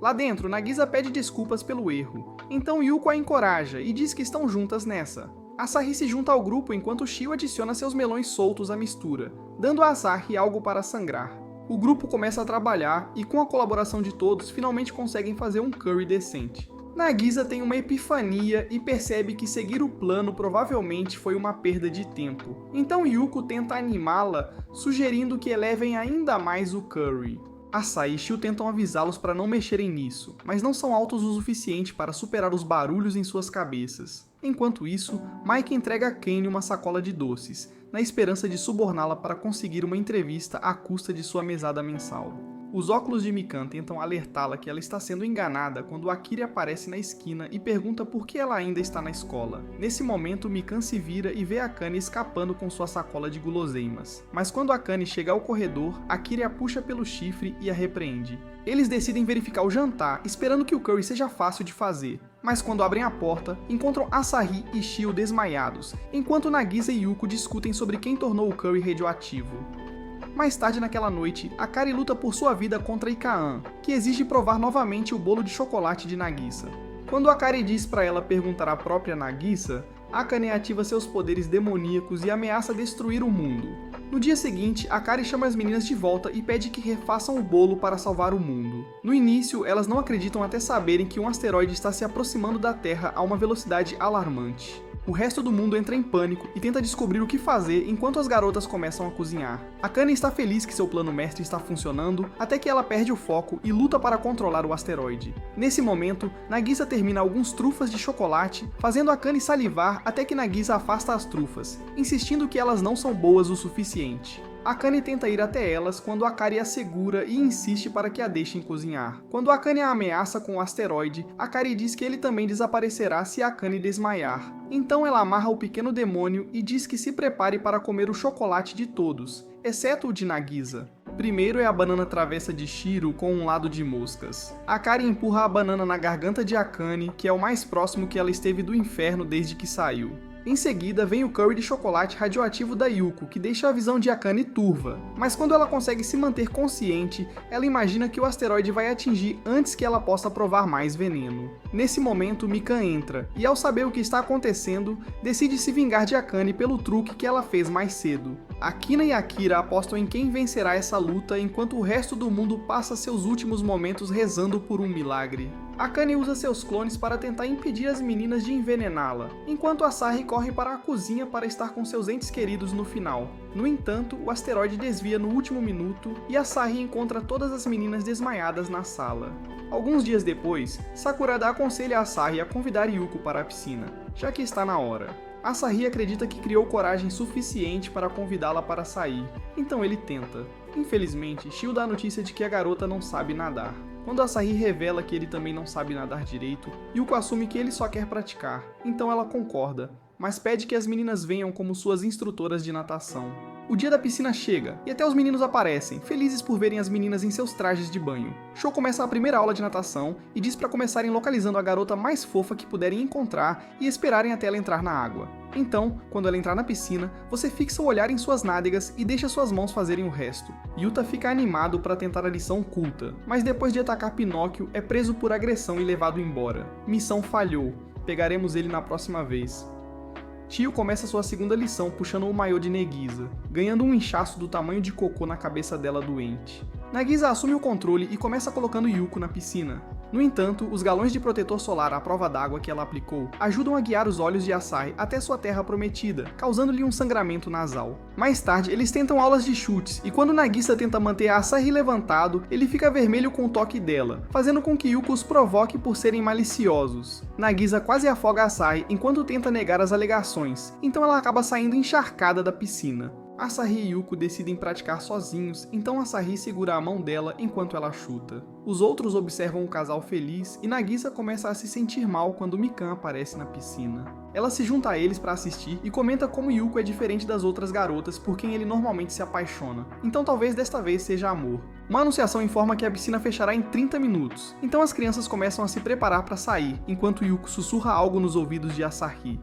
Lá dentro, Nagisa pede desculpas pelo erro, então Yuko a encoraja e diz que estão juntas nessa. Asahi se junta ao grupo enquanto Shio adiciona seus melões soltos à mistura, dando a Asahi algo para sangrar. O grupo começa a trabalhar e, com a colaboração de todos, finalmente conseguem fazer um curry decente. Nagisa tem uma epifania e percebe que seguir o plano provavelmente foi uma perda de tempo. Então Yuko tenta animá-la, sugerindo que elevem ainda mais o curry. Asai e Shio tentam avisá-los para não mexerem nisso, mas não são altos o suficiente para superar os barulhos em suas cabeças. Enquanto isso, Mike entrega a Kane uma sacola de doces, na esperança de suborná-la para conseguir uma entrevista à custa de sua mesada mensal. Os óculos de Mikan tentam alertá-la que ela está sendo enganada quando Akiri aparece na esquina e pergunta por que ela ainda está na escola. Nesse momento, Mikan se vira e vê Akane escapando com sua sacola de guloseimas. Mas quando Akane chega ao corredor, Akiri a puxa pelo chifre e a repreende. Eles decidem verificar o jantar, esperando que o curry seja fácil de fazer. Mas quando abrem a porta, encontram Asahi e Shio desmaiados, enquanto Nagisa e Yuko discutem sobre quem tornou o curry radioativo. Mais tarde naquela noite, Akari luta por sua vida contra Ikkaan, que exige provar novamente o bolo de chocolate de Nagisa. Quando Akari diz para ela perguntar à própria Nagisa, Akane ativa seus poderes demoníacos e ameaça destruir o mundo. No dia seguinte, Akari chama as meninas de volta e pede que refaçam o bolo para salvar o mundo. No início, elas não acreditam até saberem que um asteroide está se aproximando da Terra a uma velocidade alarmante. O resto do mundo entra em pânico e tenta descobrir o que fazer enquanto as garotas começam a cozinhar. Akane está feliz que seu plano mestre está funcionando, até que ela perde o foco e luta para controlar o asteroide. Nesse momento, Nagisa termina alguns trufas de chocolate, fazendo Akane salivar até que Nagisa afasta as trufas, insistindo que elas não são boas o suficiente. Akane tenta ir até elas quando Akari a segura e insiste para que a deixem cozinhar. Quando Akane a ameaça com o asteroide, Akari diz que ele também desaparecerá se Akane desmaiar. Então ela amarra o pequeno demônio e diz que se prepare para comer o chocolate de todos, exceto o de Nagisa. Primeiro é a banana travessa de Shiro com um lado de moscas. Akari empurra a banana na garganta de Akane, que é o mais próximo que ela esteve do inferno desde que saiu. Em seguida, vem o curry de chocolate radioativo da Yuko, que deixa a visão de Akane turva. Mas quando ela consegue se manter consciente, ela imagina que o asteroide vai atingir antes que ela possa provar mais veneno. Nesse momento, Mikan entra, e ao saber o que está acontecendo, decide se vingar de Akane pelo truque que ela fez mais cedo. Akina e Akira apostam em quem vencerá essa luta enquanto o resto do mundo passa seus últimos momentos rezando por um milagre. Akane usa seus clones para tentar impedir as meninas de envenená-la, enquanto Asahi corre para a cozinha para estar com seus entes queridos no final. No entanto, o asteroide desvia no último minuto e Asahi encontra todas as meninas desmaiadas na sala. Alguns dias depois, Sakurada aconselha Asahi a convidar Yuko para a piscina, já que está na hora. Asahi acredita que criou coragem suficiente para convidá-la para sair, então ele tenta. Infelizmente, Shio dá a notícia de que a garota não sabe nadar. Quando Asahi revela que ele também não sabe nadar direito, Yuko assume que ele só quer praticar, então ela concorda, mas pede que as meninas venham como suas instrutoras de natação. O dia da piscina chega, e até os meninos aparecem, felizes por verem as meninas em seus trajes de banho. Shou começa a primeira aula de natação e diz para começarem localizando a garota mais fofa que puderem encontrar e esperarem até ela entrar na água. Então, quando ela entrar na piscina, você fixa o olhar em suas nádegas e deixa suas mãos fazerem o resto. Yuta fica animado para tentar a lição oculta, mas depois de atacar Pinóquio, é preso por agressão e levado embora. Missão falhou, pegaremos ele na próxima vez. Tio começa sua segunda lição puxando o maiô de Nagisa, ganhando um inchaço do tamanho de cocô na cabeça dela doente. Nagisa assume o controle e começa colocando Yuko na piscina. No entanto, os galões de protetor solar à prova d'água que ela aplicou ajudam a guiar os olhos de Asahi até sua terra prometida, causando-lhe um sangramento nasal. Mais tarde, eles tentam aulas de chutes, e quando Nagisa tenta manter a Asahi levantado, ele fica vermelho com o toque dela, fazendo com que Yuko os provoque por serem maliciosos. Nagisa quase afoga Asahi enquanto tenta negar as alegações, então ela acaba saindo encharcada da piscina. Asahi e Yuko decidem praticar sozinhos, então Asahi segura a mão dela enquanto ela chuta. Os outros observam o casal feliz e Nagisa começa a se sentir mal quando Mikan aparece na piscina. Ela se junta a eles para assistir e comenta como Yuko é diferente das outras garotas por quem ele normalmente se apaixona, então talvez desta vez seja amor. Uma anunciação informa que a piscina fechará em 30 minutos, então as crianças começam a se preparar para sair, enquanto Yuko sussurra algo nos ouvidos de Asahi.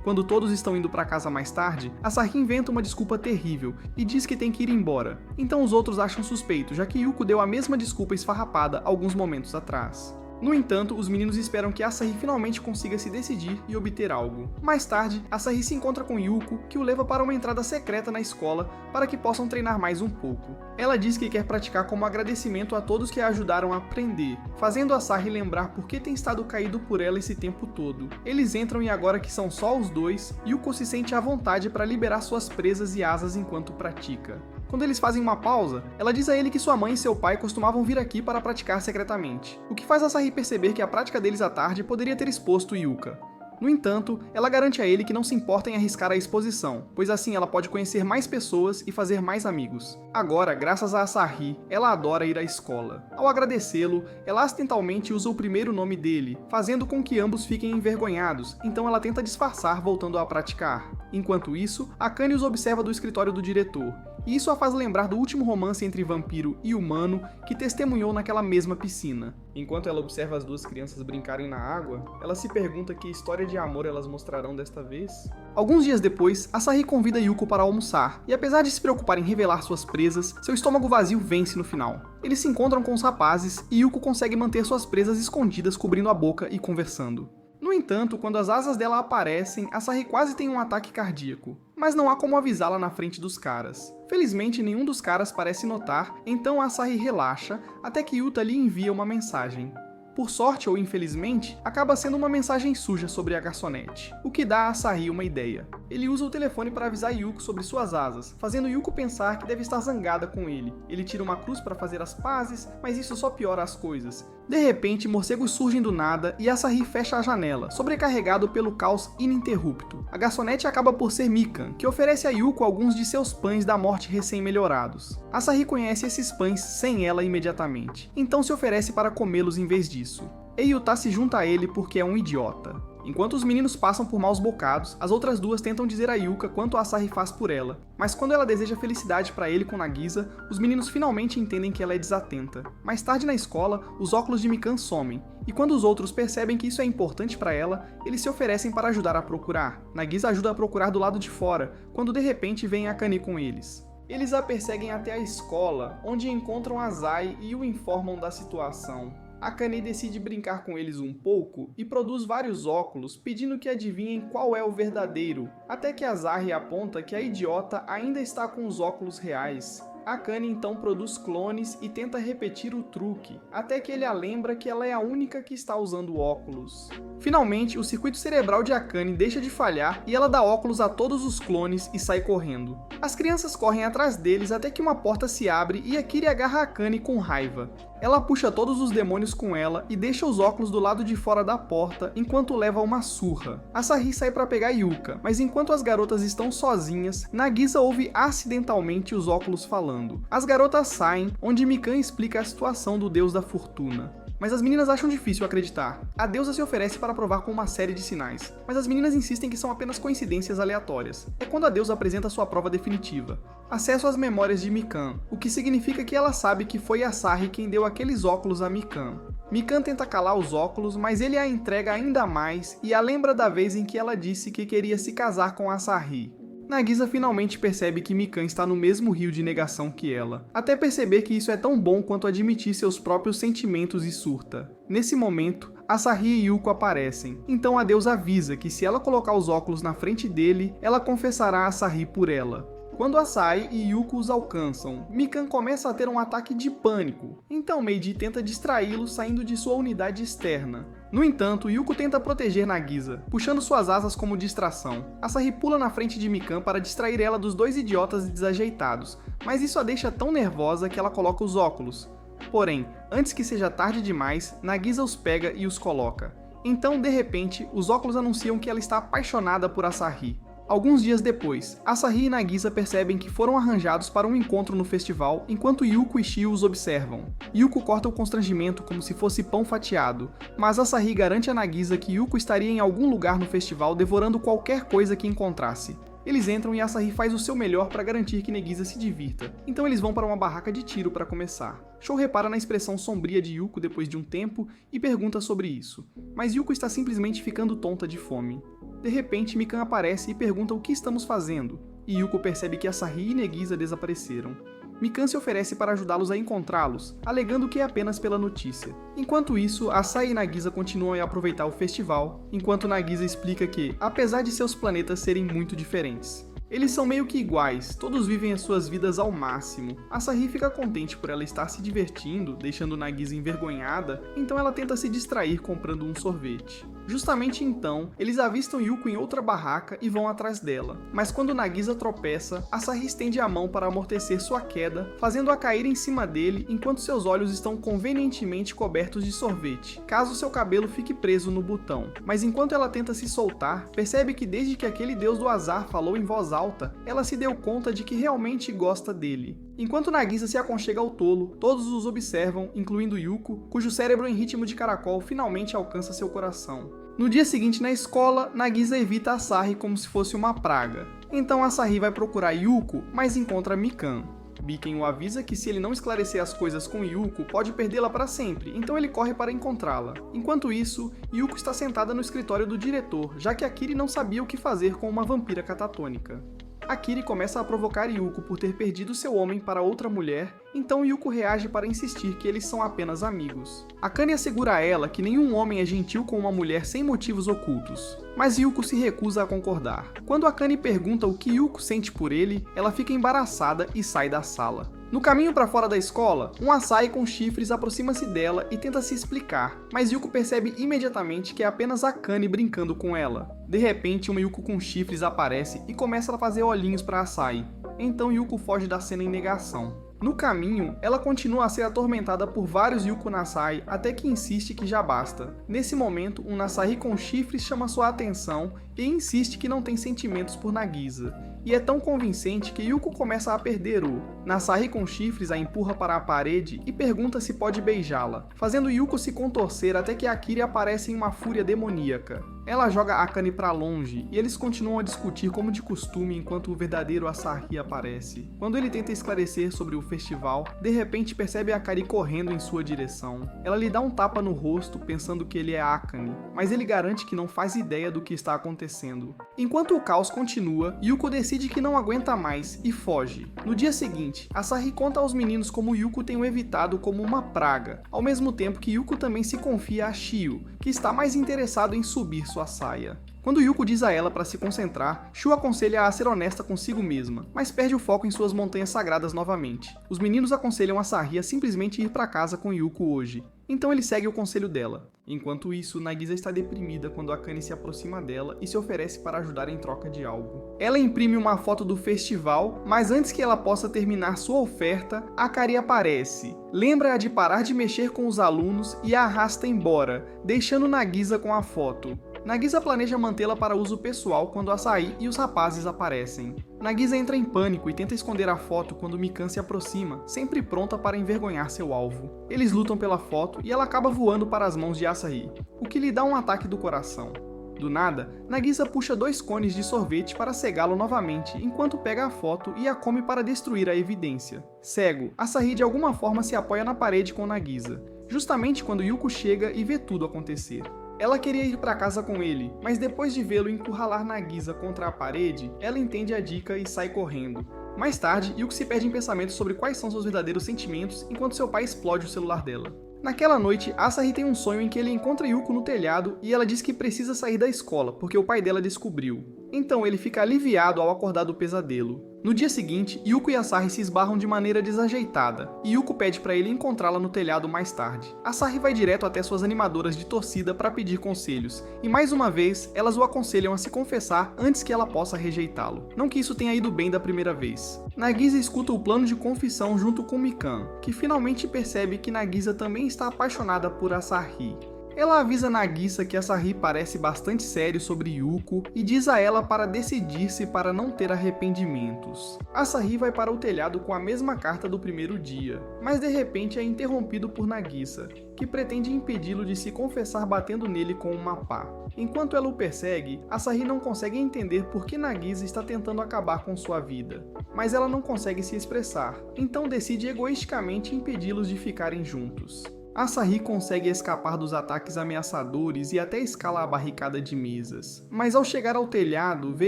Quando todos estão indo para casa mais tarde, Asahi inventa uma desculpa terrível e diz que tem que ir embora. Então os outros acham suspeito, já que Yuko deu a mesma desculpa esfarrapada alguns momentos atrás. No entanto, os meninos esperam que Asahi finalmente consiga se decidir e obter algo. Mais tarde, Asahi se encontra com Yuko, que o leva para uma entrada secreta na escola para que possam treinar mais um pouco. Ela diz que quer praticar como agradecimento a todos que a ajudaram a aprender, fazendo Asahi lembrar por que tem estado caído por ela esse tempo todo. Eles entram e agora que são só os dois, Yuko se sente à vontade para liberar suas presas e asas enquanto pratica. Quando eles fazem uma pausa, ela diz a ele que sua mãe e seu pai costumavam vir aqui para praticar secretamente, o que faz Asahi perceber que a prática deles à tarde poderia ter exposto Yuka. No entanto, ela garante a ele que não se importa em arriscar a exposição, pois assim ela pode conhecer mais pessoas e fazer mais amigos. Agora, graças a Asahi, ela adora ir à escola. Ao agradecê-lo, ela acidentalmente usa o primeiro nome dele, fazendo com que ambos fiquem envergonhados, então ela tenta disfarçar voltando a praticar. Enquanto isso, Akane os observa do escritório do diretor, e isso a faz lembrar do último romance entre vampiro e humano que testemunhou naquela mesma piscina. Enquanto ela observa as duas crianças brincarem na água, ela se pergunta que história de amor elas mostrarão desta vez. Alguns dias depois, Asahi convida Yuko para almoçar, e apesar de se preocupar em revelar suas presas, seu estômago vazio vence no final. Eles se encontram com os rapazes, e Yuko consegue manter suas presas escondidas cobrindo a boca e conversando. No entanto, quando as asas dela aparecem, Asahi quase tem um ataque cardíaco, mas não há como avisá-la na frente dos caras. Felizmente, nenhum dos caras parece notar, então Asahi relaxa até que Yuta lhe envia uma mensagem. Por sorte ou infelizmente, acaba sendo uma mensagem suja sobre a garçonete, o que dá a Asahi uma ideia. Ele usa o telefone para avisar Yuko sobre suas asas, fazendo Yuko pensar que deve estar zangada com ele. Ele tira uma cruz para fazer as pazes, mas isso só piora as coisas. De repente, morcegos surgem do nada e Asahi fecha a janela, sobrecarregado pelo caos ininterrupto. A garçonete acaba por ser Mikan, que oferece a Yuko alguns de seus pães da morte recém-melhorados. Asahi conhece esses pães sem ela imediatamente, então se oferece para comê-los em vez disso. Yuta se junta a ele porque é um idiota. Enquanto os meninos passam por maus bocados, as outras duas tentam dizer a Yuka quanto a Asahi faz por ela, mas quando ela deseja felicidade para ele com Nagisa, os meninos finalmente entendem que ela é desatenta. Mais tarde na escola, os óculos de Mikan somem, e quando os outros percebem que isso é importante para ela, eles se oferecem para ajudar a procurar. Nagisa ajuda a procurar do lado de fora, quando de repente vem Akane com eles. Eles a perseguem até a escola, onde encontram Azai e o informam da situação. Akane decide brincar com eles um pouco e produz vários óculos, pedindo que adivinhem qual é o verdadeiro, até que Asahi aponta que a idiota ainda está com os óculos reais. Akane então produz clones e tenta repetir o truque, até que ele a lembra que ela é a única que está usando óculos. Finalmente, o circuito cerebral de Akane deixa de falhar e ela dá óculos a todos os clones e sai correndo. As crianças correm atrás deles até que uma porta se abre e Akiri agarra Akane com raiva. Ela puxa todos os demônios com ela e deixa os óculos do lado de fora da porta enquanto leva uma surra. Asahi sai para pegar Yuka, mas enquanto as garotas estão sozinhas, Nagisa ouve acidentalmente os óculos falando. As garotas saem, onde Mikan explica a situação do deus da fortuna. Mas as meninas acham difícil acreditar. A deusa se oferece para provar com uma série de sinais, mas as meninas insistem que são apenas coincidências aleatórias. É quando a deusa apresenta sua prova definitiva: acesso às memórias de Mikan, o que significa que ela sabe que foi Asahi quem deu aqueles óculos a Mikan. Mikan tenta calar os óculos, mas ele a entrega ainda mais e a lembra da vez em que ela disse que queria se casar com Asahi. Nagisa finalmente percebe que Mikan está no mesmo rio de negação que ela, até perceber que isso é tão bom quanto admitir seus próprios sentimentos e surta. Nesse momento, Asahi e Yuko aparecem, então a deusa avisa que se ela colocar os óculos na frente dele, ela confessará a Asahi por ela. Quando Asahi e Yuko os alcançam, Mikan começa a ter um ataque de pânico, então Meiji tenta distraí-lo saindo de sua unidade externa. No entanto, Yuko tenta proteger Nagisa, puxando suas asas como distração. Asahi pula na frente de Mikan para distrair ela dos dois idiotas desajeitados, mas isso a deixa tão nervosa que ela coloca os óculos. Porém, antes que seja tarde demais, Nagisa os pega e os coloca. Então, de repente, os óculos anunciam que ela está apaixonada por Asahi. Alguns dias depois, Asahi e Nagisa percebem que foram arranjados para um encontro no festival, enquanto Yuko e Shio os observam. Yuko corta o constrangimento como se fosse pão fatiado, mas Asahi garante a Nagisa que Yuko estaria em algum lugar no festival devorando qualquer coisa que encontrasse. Eles entram e Asahi faz o seu melhor para garantir que Nagisa se divirta, então eles vão para uma barraca de tiro para começar. Shou repara na expressão sombria de Yuko depois de um tempo e pergunta sobre isso, mas Yuko está simplesmente ficando tonta de fome. De repente, Mikan aparece e pergunta o que estamos fazendo, e Yuko percebe que Asahi e Nagisa desapareceram. Mikan se oferece para ajudá-los a encontrá-los, alegando que é apenas pela notícia. Enquanto isso, Asahi e Nagisa continuam a aproveitar o festival, enquanto Nagisa explica que, apesar de seus planetas serem muito diferentes, Eles são meio que iguais, todos vivem as suas vidas ao máximo. Asahi fica contente por ela estar se divertindo, deixando Nagisa envergonhada, então ela tenta se distrair comprando um sorvete. Justamente então, eles avistam Yuko em outra barraca e vão atrás dela. Mas quando Nagisa tropeça, Asahi estende a mão para amortecer sua queda, fazendo-a cair em cima dele enquanto seus olhos estão convenientemente cobertos de sorvete, caso seu cabelo fique preso no botão. Mas enquanto ela tenta se soltar, percebe que desde que aquele deus do azar falou em voz alta, ela se deu conta de que realmente gosta dele. Enquanto Nagisa se aconchega ao tolo, todos os observam, incluindo Yuko, cujo cérebro em ritmo de caracol finalmente alcança seu coração. No dia seguinte na escola, Nagisa evita Asahi como se fosse uma praga. Então Asahi vai procurar Yuko, mas encontra Mikan. Biken o avisa que se ele não esclarecer as coisas com Yuko, pode perdê-la para sempre, então ele corre para encontrá-la. Enquanto isso, Yuko está sentada no escritório do diretor, já que Akiri não sabia o que fazer com uma vampira catatônica. Akiri começa a provocar Yuko por ter perdido seu homem para outra mulher, então Yuko reage para insistir que eles são apenas amigos. Akane assegura a ela que nenhum homem é gentil com uma mulher sem motivos ocultos, mas Yuko se recusa a concordar. Quando Akane pergunta o que Yuko sente por ele, ela fica embaraçada e sai da sala. No caminho para fora da escola, um Asai com chifres aproxima-se dela e tenta se explicar, mas Yuko percebe imediatamente que é apenas Akane brincando com ela. De repente, uma Yuko com chifres aparece e começa a fazer olhinhos para Asai. Então Yuko foge da cena em negação. No caminho, ela continua a ser atormentada por vários Yuko Nasai até que insiste que já basta. Nesse momento, um Nasai com chifres chama sua atenção e insiste que não tem sentimentos por Nagisa. E é tão convincente que Yuko começa a perder o. Nasai com chifres a empurra para a parede e pergunta se pode beijá-la, fazendo Yuko se contorcer até que Akiri aparece em uma fúria demoníaca. Ela joga Akane para longe e eles continuam a discutir como de costume enquanto o verdadeiro Asahi aparece. Quando ele tenta esclarecer sobre o festival, de repente percebe Akari correndo em sua direção. Ela lhe dá um tapa no rosto pensando que ele é Akane, mas ele garante que não faz ideia do que está acontecendo. Enquanto o caos continua, Yuko decide que não aguenta mais e foge. No dia seguinte, Asahi conta aos meninos como Yuko tem o evitado como uma praga, ao mesmo tempo que Yuko também se confia a Shio, que está mais interessado em subir sua saia. Quando Yuko diz a ela para se concentrar, Shu aconselha a ser honesta consigo mesma, mas perde o foco em suas montanhas sagradas novamente. Os meninos aconselham Asahi a simplesmente ir para casa com Yuko hoje, então ele segue o conselho dela. Enquanto isso, Nagisa está deprimida quando Akane se aproxima dela e se oferece para ajudar em troca de algo. Ela imprime uma foto do festival, mas antes que ela possa terminar sua oferta, Akari aparece, lembra-a de parar de mexer com os alunos e a arrasta embora, deixando Nagisa com a foto. Nagisa planeja mantê-la para uso pessoal quando Asahi e os rapazes aparecem. Nagisa entra em pânico e tenta esconder a foto quando Mikan se aproxima, sempre pronta para envergonhar seu alvo. Eles lutam pela foto e ela acaba voando para as mãos de Asahi, o que lhe dá um ataque do coração. Do nada, Nagisa puxa 2 cones de sorvete para cegá-lo novamente enquanto pega a foto e a come para destruir a evidência. Cego, Asahi de alguma forma se apoia na parede com Nagisa, justamente quando Yuko chega e vê tudo acontecer. Ela queria ir para casa com ele, mas depois de vê-lo encurralar Nagisa contra a parede, ela entende a dica e sai correndo. Mais tarde, Yuko se perde em pensamentos sobre quais são seus verdadeiros sentimentos enquanto seu pai explode o celular dela. Naquela noite, Asahi tem um sonho em que ele encontra Yuko no telhado e ela diz que precisa sair da escola porque o pai dela descobriu. Então ele fica aliviado ao acordar do pesadelo. No dia seguinte, Yuko e Asahi se esbarram de maneira desajeitada, e Yuko pede para ele encontrá-la no telhado mais tarde. Asahi vai direto até suas animadoras de torcida para pedir conselhos, e mais uma vez, elas o aconselham a se confessar antes que ela possa rejeitá-lo. Não que isso tenha ido bem da primeira vez. Nagisa escuta o plano de confissão junto com Mikan, que finalmente percebe que Nagisa também está apaixonada por Asahi. Ela avisa Nagisa que Asahi parece bastante sério sobre Yuko e diz a ela para decidir-se para não ter arrependimentos. Asahi vai para o telhado com a mesma carta do primeiro dia, mas de repente é interrompido por Nagisa, que pretende impedi-lo de se confessar batendo nele com uma pá. Enquanto ela o persegue, Asahi não consegue entender por que Nagisa está tentando acabar com sua vida, mas ela não consegue se expressar, então decide egoisticamente impedi-los de ficarem juntos. Asahi consegue escapar dos ataques ameaçadores e até escala a barricada de mesas. Mas ao chegar ao telhado, vê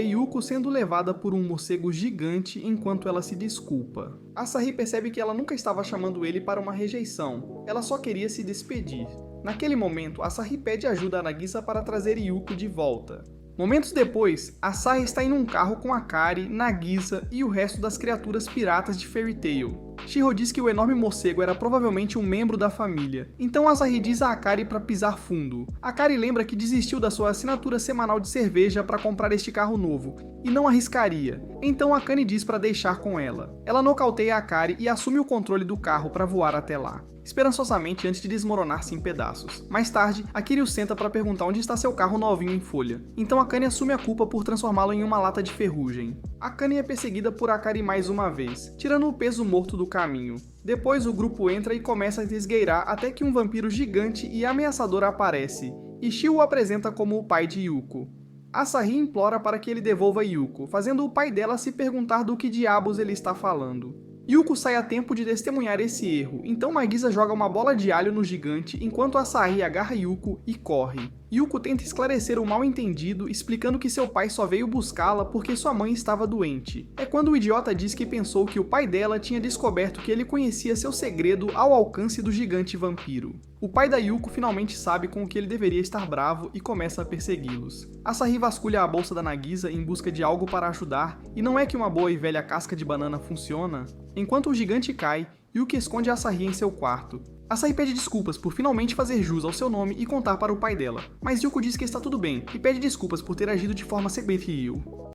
Yuko sendo levada por um morcego gigante enquanto ela se desculpa. Asahi percebe que ela nunca estava chamando ele para uma rejeição, ela só queria se despedir. Naquele momento, Asahi pede ajuda a Nagisa para trazer Yuko de volta. Momentos depois, Asahi está em um carro com Akari, Nagisa e o resto das criaturas piratas de Fairy Tail. Shiro diz que o enorme morcego era provavelmente um membro da família, então Asahi diz a Akari para pisar fundo. Akari lembra que desistiu da sua assinatura semanal de cerveja para comprar este carro novo, e não arriscaria, então Akane diz para deixar com ela. Ela nocauteia Akari e assume o controle do carro para voar até lá, esperançosamente antes de desmoronar-se em pedaços. Mais tarde, Akiryu senta para perguntar onde está seu carro novinho em folha, então Akane assume a culpa por transformá-lo em uma lata de ferrugem. Akane é perseguida por Akari mais uma vez, tirando o peso morto do caminho. Depois o grupo entra e começa a se esgueirar até que um vampiro gigante e ameaçador aparece, e Shio o apresenta como o pai de Yuko. Asahi implora para que ele devolva Yuko, fazendo o pai dela se perguntar do que diabos ele está falando. Yuko sai a tempo de testemunhar esse erro, então Nagisa joga uma bola de alho no gigante enquanto Asahi agarra Yuko e corre. Yuko tenta esclarecer o mal-entendido, explicando que seu pai só veio buscá-la porque sua mãe estava doente. É quando o idiota diz que pensou que o pai dela tinha descoberto que ele conhecia seu segredo ao alcance do gigante vampiro. O pai da Yuko finalmente sabe com o que ele deveria estar bravo e começa a persegui-los. Asahi vasculha a bolsa da Nagisa em busca de algo para ajudar, e não é que uma boa e velha casca de banana funciona? Enquanto o gigante cai, Yuki esconde Asahi em seu quarto. Asahi pede desculpas por finalmente fazer jus ao seu nome e contar para o pai dela, mas Yuko diz que está tudo bem e pede desculpas por ter agido de forma servil.